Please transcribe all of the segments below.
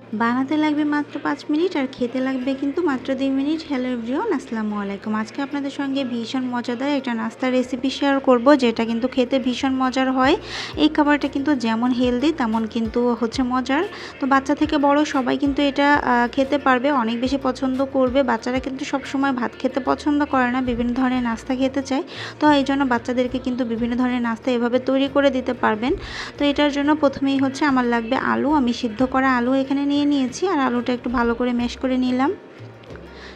বানাতে লাগবে মাত্র 5 মিনিট আর খেতে লাগবে কিন্তু মাত্র 2 মিনিট। হ্যালো এভরিওয়ান, আসসালামু আলাইকুম। আজকে আপনাদের সঙ্গে ভীষণ মজাদার একটা নাস্তার রেসিপি শেয়ার করব, যেটা কিন্তু খেতে ভীষণ মজার হয়। এই খাবারটা কিন্তু যেমন হেলদি তেমন কিন্তু হচ্ছে মজার। তো বাচ্চা থেকে বড় সবাই কিন্তু এটা খেতে পারবে, অনেক বেশি পছন্দ করবে। বাচ্চারা কিন্তু সবসময় ভাত খেতে পছন্দ করে না, বিভিন্ন ধরনের নাস্তা খেতে চায়। তো এই জন্য বাচ্চাদেরকে কিন্তু বিভিন্ন ধরনের নাস্তা এভাবে তৈরি করে দিতে পারবেন। তো এটার জন্য প্রথমেই হচ্ছে আমার লাগবে আলু। আমি সিদ্ধ করা আলু এখানে নিয়েছি আর আলুটা একটু ভালো করে ম্যাশ করে নিলাম।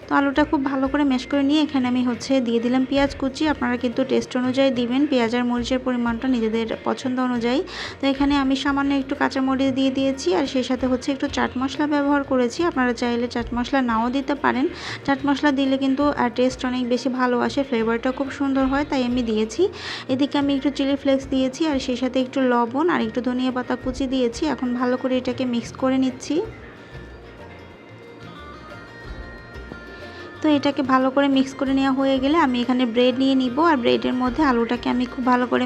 তো আলুটা খুব ভালো করে ম্যাশ করে নিয়ে এখানে আমি হচ্ছে দিয়ে দিলাম পেঁয়াজ কুচি। আপনারা কিন্তু টেস্ট অনুযায়ী দিবেন, পেঁয়াজ আর মরিচের পরিমাণটা নিজেদের পছন্দ অনুযায়ী। তো এখানে আমি সামান্য একটু কাঁচামরিচ দিয়ে দিয়েছি আর সেই সাথে হচ্ছে একটু চাট মশলা ব্যবহার করেছি। আপনারা চাইলে চাট মশলা নাও দিতে পারেন। চাট মশলা দিলে কিন্তু টেস্ট অনেক বেশি ভালো আসে, ফ্লেভারটা খুব সুন্দর হয়, তাই আমি দিয়েছি। এদিকে আমি একটু চিলি ফ্লেক্স দিয়েছি আর সেই সাথে একটু লবণ আর একটু ধনিয়া পাতা কুচি দিয়েছি। এখন ভালো করে এটাকে মিক্স করে নিচ্ছি। তো এটাকে ভালো করে মিক্স করে নেওয়া হয়ে গেলে আমি এখানে ব্রেড নিয়ে নিব আর ব্রেডের মধ্যে আলুটাকে আমি খুব ভালো করে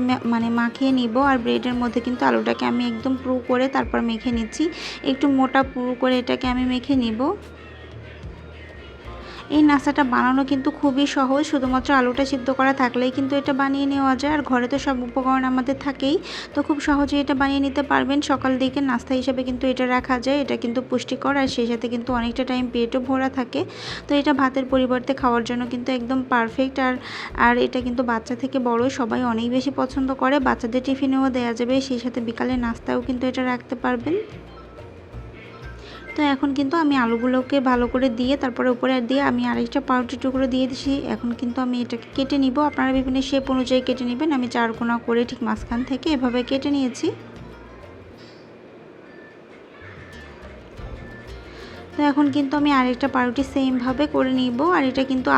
মাখিয়ে নিব। আর ব্রেডের মধ্যে কিন্তু আলুটাকে আমি একদম পুরু করে তারপর মেখে নিচ্ছি। একটু মোটা পুরু করে এটাকে আমি মেখে নিব। এই নাস্তাটা বানানো কিন্তু খুবই সহজ, শুধুমাত্র আলুটা সিদ্ধ করা থাকলেই কিন্তু এটা বানিয়ে নেওয়া যায়। আর ঘরে তো সব উপকরণ আমাদের থাকেই, তো খুব সহজেই এটা বানিয়ে নিতে পারবেন। সকাল দিকে নাস্তা হিসেবে কিন্তু এটা রাখা যায়। এটা কিন্তু পুষ্টিকর আর সেই সাথে কিন্তু অনেকটা টাইম পেটও ভরা থাকে। তো এটা ভাতের পরিবর্তে খাওয়ার জন্য কিন্তু একদম পারফেক্ট। আর এটা কিন্তু বাচ্চা থেকে বড় সবাই অনেক বেশি পছন্দ করে। বাচ্চাদের টিফিনেও দেওয়া যাবে, সেই সাথে বিকালে নাস্তাও কিন্তু এটা রাখতে পারবেন। তো এখন কিন্তু আমি আলুগুলোকে ভালো করে দিয়ে তারপরে উপরে দিয়ে আমি আরেকটা পাউরুটি টুকরো দিয়ে দিছি। এখন কিন্তু আমি এটাকে কেটে নিব। আপনারা বিভিন্ন শেপ অনুযায়ী কেটে নেবেন। আমি 4 কোনা করে ঠিক মাঝখান থেকে এভাবে কেটে নিয়েছি। তো এখন কিন্তু আমি আরেকটা পাউরুটি সেমভাবে করে নিব। আর এটা কিন্তু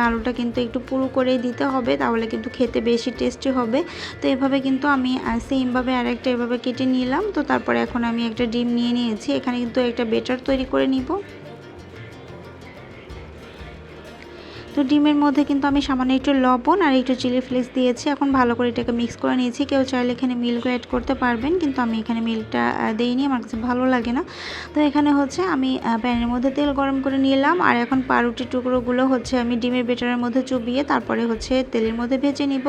আলুটা কিন্তু একটু পুরু করেই দিতে হবে, তাহলে কিন্তু খেতে বেশি টেস্টি হবে। তো এভাবে কিন্তু আমি সেমভাবে আরেকটা এভাবে কেটে নিলাম। তো তারপরে এখন আমি একটা ডিম নিয়ে নিয়েছি। এখানে কিন্তু একটা ব্যাটার তৈরি করে নিব। তো ডিমের মধ্যে কিন্তু আমি সামান্য একটু লবণ আর একটু চিলি ফ্লেক্স দিয়েছি। এখন ভালো করে এটাকে মিক্স করে নিয়েছি। কেউ চাইলে এখানে মিল্ক অ্যাড করতে পারবেন, কিন্তু আমি এখানে মিল্কটা দেইনি, আমার কাছে ভালো লাগে না। তো এখানে হচ্ছে আমি প্যানের মধ্যে তেল গরম করে নিলাম আর এখন পাউরুটির টুকরোগুলো হচ্ছে আমি ডিমের ব্যাটারের মধ্যে চুবিয়ে তারপরে হচ্ছে তেলের মধ্যে ভেজে নিব।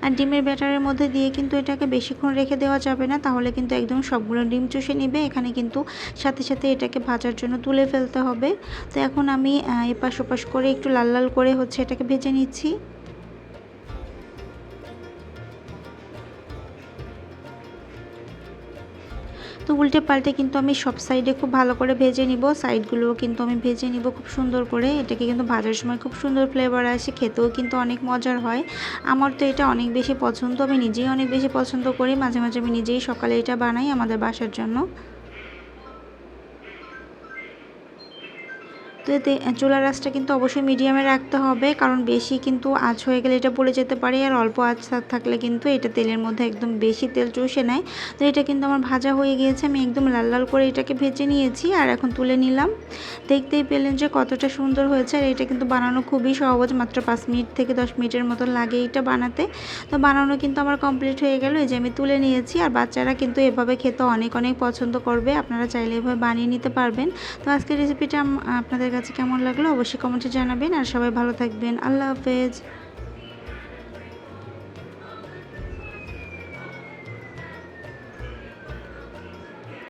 আর ডিমের ব্যাটারের মধ্যে দিয়ে কিন্তু এটাকে বেশিক্ষণ রেখে দেওয়া যাবে না, তাহলে কিন্তু একদম সবগুলো ডিম চুষে নেবে। এখানে কিন্তু সাথে সাথে এটাকে ভাজার জন্য তুলে ফেলতে হবে। তো এখন আমি এপাশ ওপাশ করে একটু লাল লাল করে হচ্ছে এটাকে ভেজে নিচ্ছি। তো উল্টে পাল্টে কিন্তু আমি সব সাইডে খুব ভালো করে ভেজে নিব। সাইডগুলোও কিন্তু আমি ভেজে নিব খুব সুন্দর করে। এটাকে কিন্তু ভাজার সময় খুব সুন্দর ফ্লেভার আসে, খেতেও কিন্তু অনেক মজার হয়। আমার তো এটা অনেক বেশি পছন্দ, আমি নিজেই অনেক বেশি পছন্দ করি। মাঝে মাঝে আমি নিজেই সকালে এটা বানাই আমাদের বাসার জন্য। তো এতে চুলার আঁচটা কিন্তু অবশ্যই মিডিয়ামে রাখতে হবে, কারণ বেশি কিন্তু আঁচ হয়ে গেলে এটা পুড়ে যেতে পারে। আর অল্প আঁচ থাকলে কিন্তু এটা তেলের মধ্যে একদম বেশি তেল চুষে নেয়। তো এটা কিন্তু আমার ভাজা হয়ে গিয়েছে, আমি একদম লাল লাল করে এটাকে ভেজে নিয়েছি আর এখন তুলে নিলাম। দেখতেই পেলেন যে কতটা সুন্দর হয়েছে। আর এটা কিন্তু বানানো খুবই সহজ, মাত্র 5 মিনিট থেকে 10 মিনিটের মতো লাগে এটা বানাতে। তো বানানো কিন্তু আমার কমপ্লিট হয়ে গেল, এই যে আমি তুলে নিয়েছি। আর বাচ্চারা কিন্তু এভাবে খেতে অনেক অনেক পছন্দ করবে, আপনারা চাইলে এভাবে বানিয়ে নিতে পারবেন। তো আজকের রেসিপিটা আপনাদের কাছে কেমন লাগলো অবশ্যই কমেন্টে জানাবেন। আর সবাই ভালো থাকবেন। আল্লাহ হাফেজ।